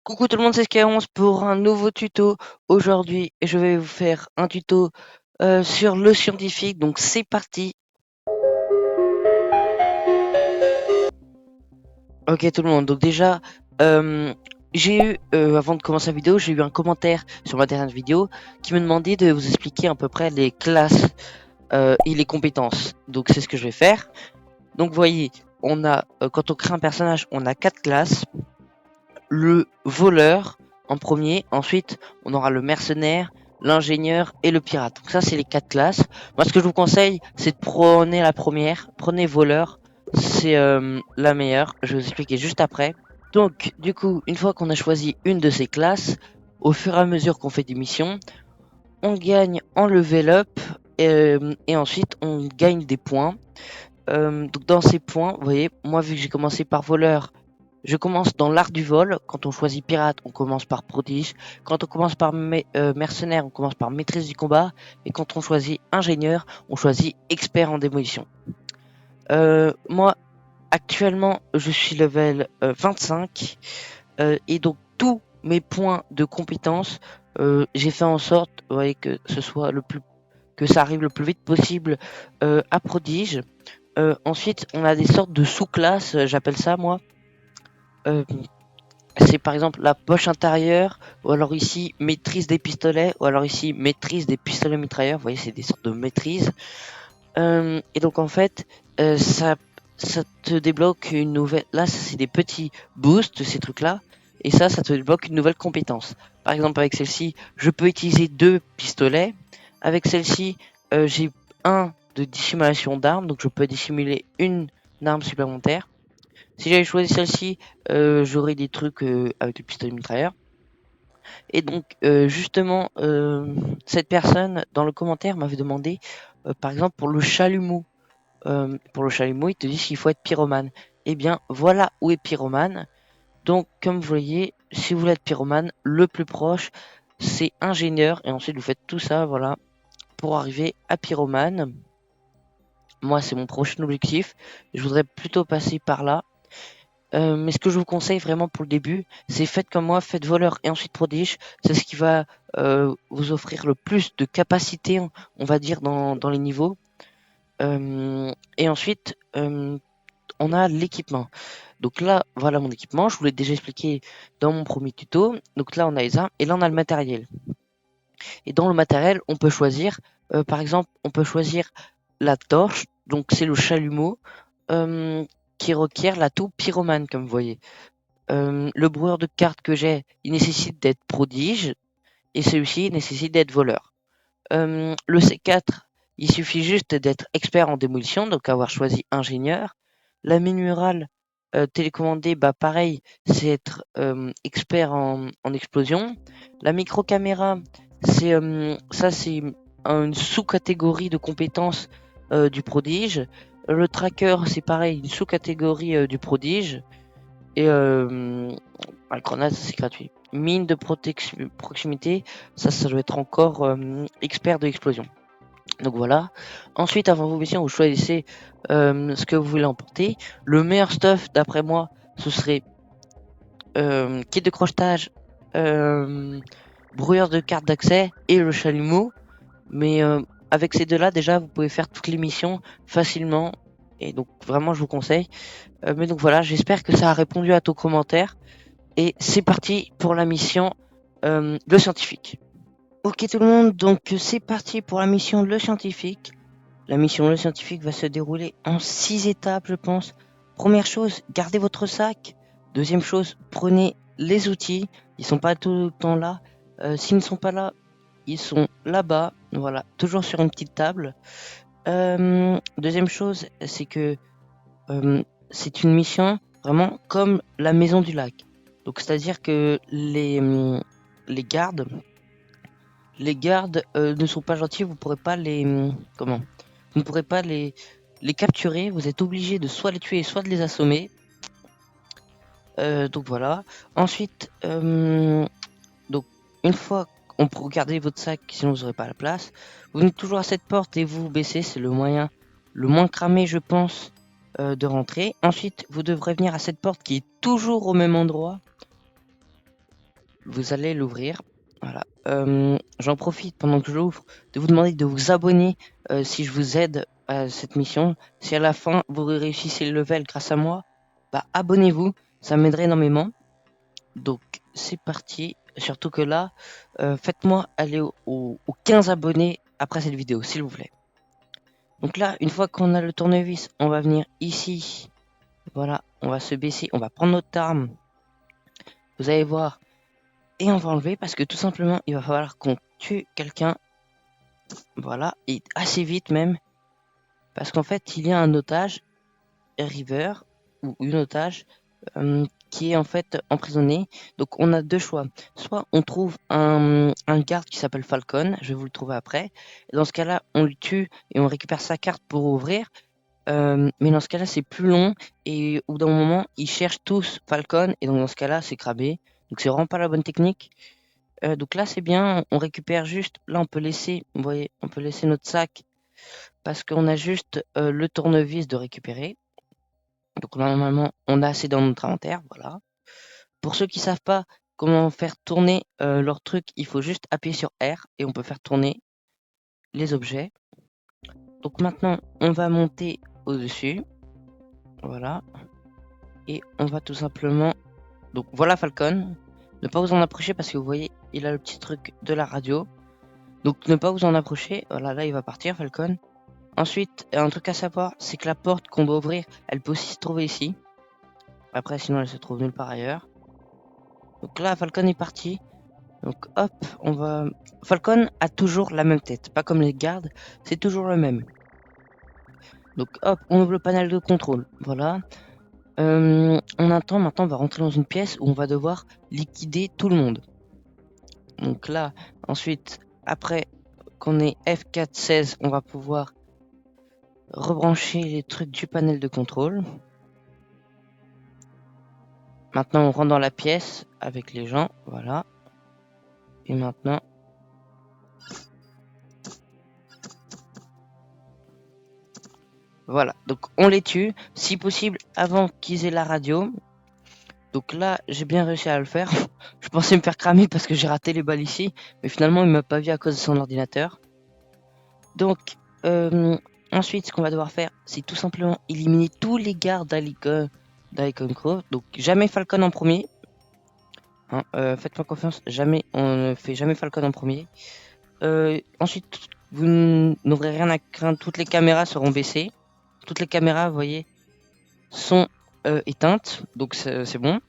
Coucou tout le monde, c'est Sk11 pour un nouveau tuto. Aujourd'hui, je vais vous faire un tuto sur le scientifique, donc c'est parti. Ok tout le monde, donc déjà, j'ai eu, avant de commencer la vidéo, j'ai eu un commentaire sur ma dernière vidéo qui me demandait de vous expliquer à peu près les classes et les compétences. Donc c'est ce que je vais faire. Donc vous voyez, on a, quand on crée un personnage, on a 4 classes. Le voleur en premier, ensuite on aura le mercenaire, l'ingénieur et le pirate. Donc ça c'est les 4 classes. Moi ce que je vous conseille c'est de prendre la première, prenez voleur, c'est la meilleure, je vais vous expliquer juste après. Donc du coup une fois qu'on a choisi une de ces classes, au fur et à mesure qu'on fait des missions, on gagne en level up et ensuite on gagne des points. Donc dans ces points, vous voyez, moi vu que j'ai commencé par voleur, je commence dans l'art du vol. Quand on choisit pirate, on commence par prodige. Quand on commence par mercenaire, on commence par maîtrise du combat. Et quand on choisit ingénieur, on choisit expert en démolition. Moi, actuellement, je suis level 25. Et donc, tous mes points de compétence, j'ai fait en sorte que ce soit que ça arrive le plus vite possible à prodige. Ensuite, on a des sortes de sous-classes, j'appelle ça moi. Euh, c'est par exemple la poche intérieure, ou alors ici maîtrise des pistolets, ou alors ici maîtrise des pistolets mitrailleurs. Vous voyez, c'est des sortes de maîtrise. Et donc en fait, ça te débloque une nouvelle. Là, c'est des petits boosts, ces trucs-là. Et ça te débloque une nouvelle compétence. Par exemple, avec celle-ci, je peux utiliser 2 pistolets. Avec celle-ci, j'ai un de dissimulation d'armes, donc je peux dissimuler une arme supplémentaire. Si j'avais choisi celle-ci, j'aurais des trucs avec le pistolet mitrailleur. Et donc, justement, cette personne, dans le commentaire, m'avait demandé, par exemple, pour le chalumeau. Pour le chalumeau, il te dit qu'il faut être pyromane. Eh bien, voilà où est pyromane. Donc, comme vous voyez, si vous voulez être pyromane, le plus proche, c'est ingénieur. Et ensuite, vous faites tout ça, voilà, pour arriver à pyromane. Moi, c'est mon prochain objectif. Je voudrais plutôt passer par là. Mais ce que je vous conseille vraiment pour le début, c'est faites comme moi, faites voleur et ensuite prodige. C'est ce qui va vous offrir le plus de capacité, on va dire, dans les niveaux. Et ensuite, on a l'équipement. Donc là, voilà mon équipement. Je vous l'ai déjà expliqué dans mon premier tuto. Donc là, on a les armes et là, on a le matériel. Et dans le matériel, on peut choisir, par exemple, on peut choisir la torche. Donc c'est le chalumeau qui requiert l'atout pyromane, comme vous voyez. Le brouilleur de cartes que j'ai, il nécessite d'être prodige et celui-ci nécessite d'être voleur. Le C4, il suffit juste d'être expert en démolition, donc avoir choisi ingénieur. La murale télécommandée, bah pareil, c'est être expert en explosion. La micro-caméra, c'est une sous-catégorie de compétences du prodige. Le tracker, c'est pareil, une sous-catégorie du prodige. Et la grenade, c'est gratuit. Mine de proximité, ça doit être encore expert de l'explosion. Donc voilà. Ensuite, avant vos missions, vous choisissez ce que vous voulez emporter. Le meilleur stuff, d'après moi, ce serait kit de crochetage, brouilleur de carte d'accès et le chalumeau. Mais avec ces deux-là, déjà, vous pouvez faire toutes les missions facilement. Et donc, vraiment, je vous conseille. Mais donc voilà, j'espère que ça a répondu à ton commentaire. Et c'est parti pour la mission le scientifique. Ok tout le monde, donc c'est parti pour la mission le scientifique. La mission le scientifique va se dérouler en 6 étapes je pense. Première chose, gardez votre sac. Deuxième chose, prenez les outils. Ils sont pas tout le temps là. S'ils ne sont pas là, ils sont là-bas. Voilà, toujours sur une petite table. Deuxième chose, c'est que c'est une mission vraiment comme la maison du lac. Donc c'est-à-dire que les gardes ne sont pas gentils, vous pourrez pas comment? Vous ne pourrez pas les capturer, vous êtes obligé de soit les tuer, soit de les assommer. Donc voilà. Ensuite, donc une fois on peut regarder votre sac, sinon vous n'aurez pas la place. Vous venez toujours à cette porte et vous baissez, c'est le moyen le moins cramé, je pense, de rentrer. Ensuite, vous devrez venir à cette porte qui est toujours au même endroit. vous allez l'ouvrir. Voilà. J'en profite pendant que je l'ouvre de vous demander de vous abonner si je vous aide à cette mission. Si à la fin vous réussissez le level grâce à moi, bah abonnez-vous, ça m'aiderait énormément. Donc c'est parti. Surtout que là, faites-moi aller aux 15 abonnés après cette vidéo, s'il vous plaît. Donc là, une fois qu'on a le tournevis, on va venir ici. Voilà, on va se baisser, on va prendre notre arme. Vous allez voir. Et on va enlever parce que tout simplement, il va falloir qu'on tue quelqu'un. Voilà, et assez vite même. Parce qu'en fait, il y a un otage, River, ou une otage, qui est en fait emprisonné. Donc on a deux choix. Soit on trouve un garde qui s'appelle Falcon, je vais vous le trouver après. Et dans ce cas-là, on le tue et on récupère sa carte pour ouvrir. Mais dans ce cas-là, c'est plus long et au bout d'un moment, ils cherchent tous Falcon et donc dans ce cas-là, c'est cramé. Donc c'est vraiment pas la bonne technique. Donc là, c'est bien, on récupère juste. Là, on peut laisser, vous voyez, on peut laisser notre sac parce qu'on a juste le tournevis de récupérer. Donc normalement, on a assez dans notre inventaire, voilà. Pour ceux qui savent pas comment faire tourner leur truc, il faut juste appuyer sur R et on peut faire tourner les objets. Donc maintenant, on va monter au-dessus, voilà. Et on va tout simplement... Donc voilà Falcon. Ne pas vous en approcher parce que vous voyez, il a le petit truc de la radio. Donc ne pas vous en approcher. Voilà, là il va partir Falcon. Ensuite, un truc à savoir, c'est que la porte qu'on doit ouvrir, elle peut aussi se trouver ici. Après, sinon elle se trouve nulle part ailleurs. Donc là, Falcon est parti. Donc hop, on va... Falcon a toujours la même tête, pas comme les gardes, c'est toujours le même. Donc hop, on ouvre le panel de contrôle. Voilà. On attend, maintenant on va rentrer dans une pièce où on va devoir liquider tout le monde. Donc là, ensuite, après qu'on ait F416, on va pouvoir rebrancher les trucs du panel de contrôle. Maintenant, on rentre dans la pièce avec les gens, voilà. Et maintenant... Voilà, donc on les tue, si possible, avant qu'ils aient la radio. Donc là, j'ai bien réussi à le faire. Je pensais me faire cramer parce que j'ai raté les balles ici. Mais finalement, il m'a pas vu à cause de son ordinateur. Donc, ensuite, ce qu'on va devoir faire, c'est tout simplement éliminer tous les gardes d'Icon Crow. Donc, jamais Falcon en premier. Hein, faites-moi confiance, jamais, on ne fait jamais Falcon en premier. Ensuite, vous n'aurez rien à craindre, toutes les caméras seront baissées. Toutes les caméras, vous voyez, sont éteintes, donc c'est bon.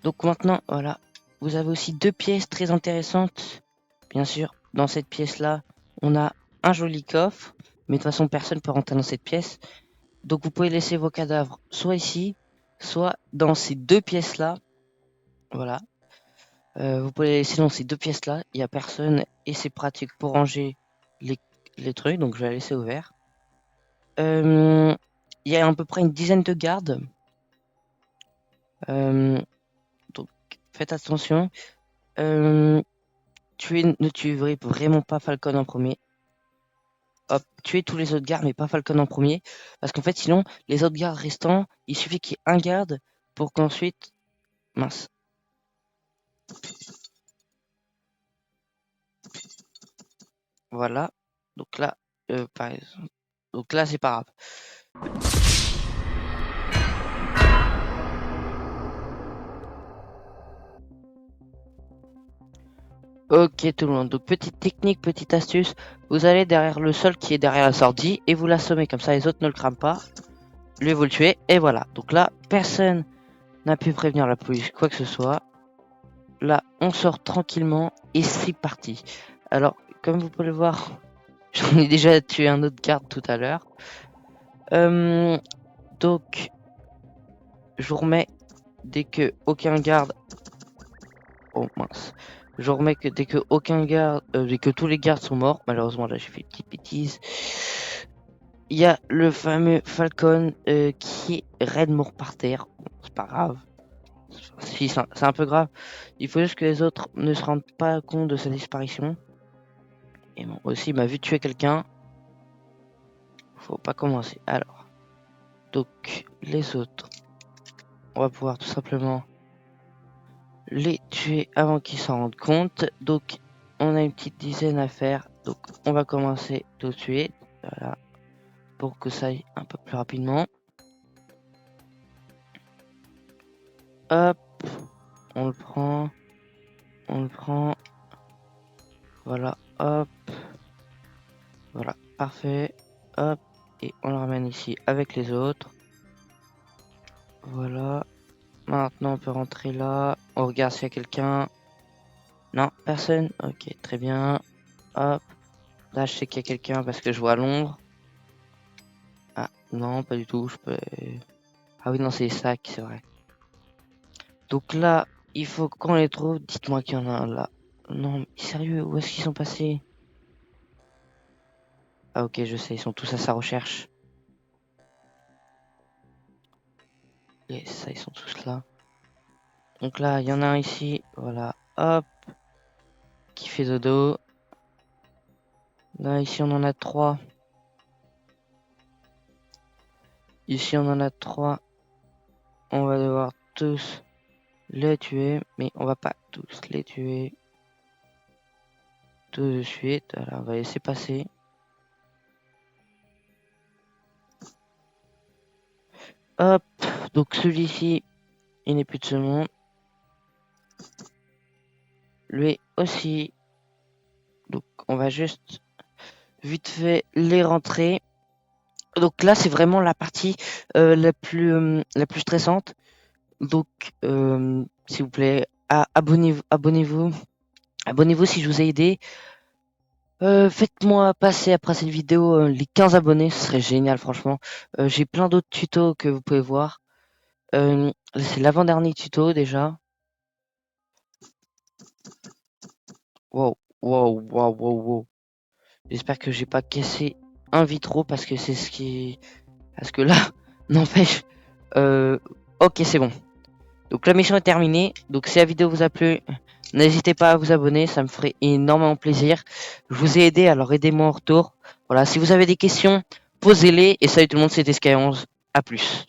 Donc maintenant, voilà, vous avez aussi deux pièces très intéressantes. Bien sûr, dans cette pièce-là, on a un joli coffre, mais de toute façon, personne ne peut rentrer dans cette pièce. Donc vous pouvez laisser vos cadavres soit ici, soit dans ces deux pièces-là. Voilà. Vous pouvez les laisser dans ces deux pièces-là. Il n'y a personne et c'est pratique pour ranger les trucs. Donc je vais la laisser ouvert. Il y a à peu près une dizaine de gardes. Donc faites attention. Ne tuez vraiment pas Falcon en premier. Hop, tuez tous les autres gardes, mais pas Falcon en premier. Parce qu'en fait, sinon, les autres gardes restants, il suffit qu'il y ait un garde pour qu'ensuite... Mince. Voilà. Donc là, par exemple... Donc là, c'est pas grave. Ok tout le monde, donc petite technique, petite astuce, vous allez derrière le sol qui est derrière la sortie et vous l'assommez, comme ça les autres ne le crament pas, lui vous le tuez, et voilà. Donc là, personne n'a pu prévenir la police, quoi que ce soit. Là, on sort tranquillement et c'est parti. Alors, comme vous pouvez le voir, j'en ai déjà tué un autre garde tout à l'heure. Donc, je vous remets dès que aucun garde... Oh mince. Je remets que dès que aucun garde, dès que tous les gardes sont morts, malheureusement là j'ai fait une petite bêtise. Il y a le fameux Falcon qui est raide mort par terre. Bon, c'est pas grave. Si, c'est un peu grave. Il faut juste que les autres ne se rendent pas compte de sa disparition. Et bon, aussi il m'a vu tuer quelqu'un. Faut pas commencer. Alors, donc les autres, on va pouvoir tout simplement les tuer avant qu'ils s'en rendent compte. Donc on a une petite dizaine à faire. Donc on va commencer tout de suite. Voilà. Pour que ça aille un peu plus rapidement. Hop. On le prend. On le prend. Voilà. Hop. Voilà. Parfait. Hop. Et on le ramène ici avec les autres. Voilà. Maintenant on peut rentrer là. On regarde s'il y a quelqu'un. Non, personne. Ok, très bien. Hop. Là je sais qu'il y a quelqu'un parce que je vois l'ombre. Ah non, pas du tout. Je peux. Ah oui, non, c'est les sacs, c'est vrai. Donc là, il faut qu'on les trouve. Dites-moi qu'il y en a un là. Non, mais sérieux, où est-ce qu'ils sont passés? Ah ok, je sais, ils sont tous à sa recherche. Et ça, ils sont tous là. Donc là, il y en a un ici. Voilà, hop. Qui fait dodo. Là, ici, on en a 3. Ici, on en a 3. On va devoir tous les tuer. Mais on va pas tous les tuer tout de suite. Voilà, on va laisser passer. Hop. Donc celui-ci, il n'est plus de ce monde. Lui aussi. Donc on va juste vite fait les rentrer. Donc là c'est vraiment la partie la plus stressante. Donc s'il vous plaît, abonnez-vous. Abonnez-vous si je vous ai aidé. Faites-moi passer après cette vidéo les 15 abonnés, ce serait génial franchement. J'ai plein d'autres tutos que vous pouvez voir. C'est l'avant-dernier tuto déjà. Wow, wow, wow, wow, wow. J'espère que j'ai pas cassé un vitro parce que c'est ce qui... Parce que là, n'empêche... Ok, c'est bon. Donc la mission est terminée. Donc si la vidéo vous a plu, n'hésitez pas à vous abonner, ça me ferait énormément plaisir. Je vous ai aidé, alors aidez-moi en retour. Voilà, si vous avez des questions, posez-les. Et salut tout le monde, c'était Sky11. À plus.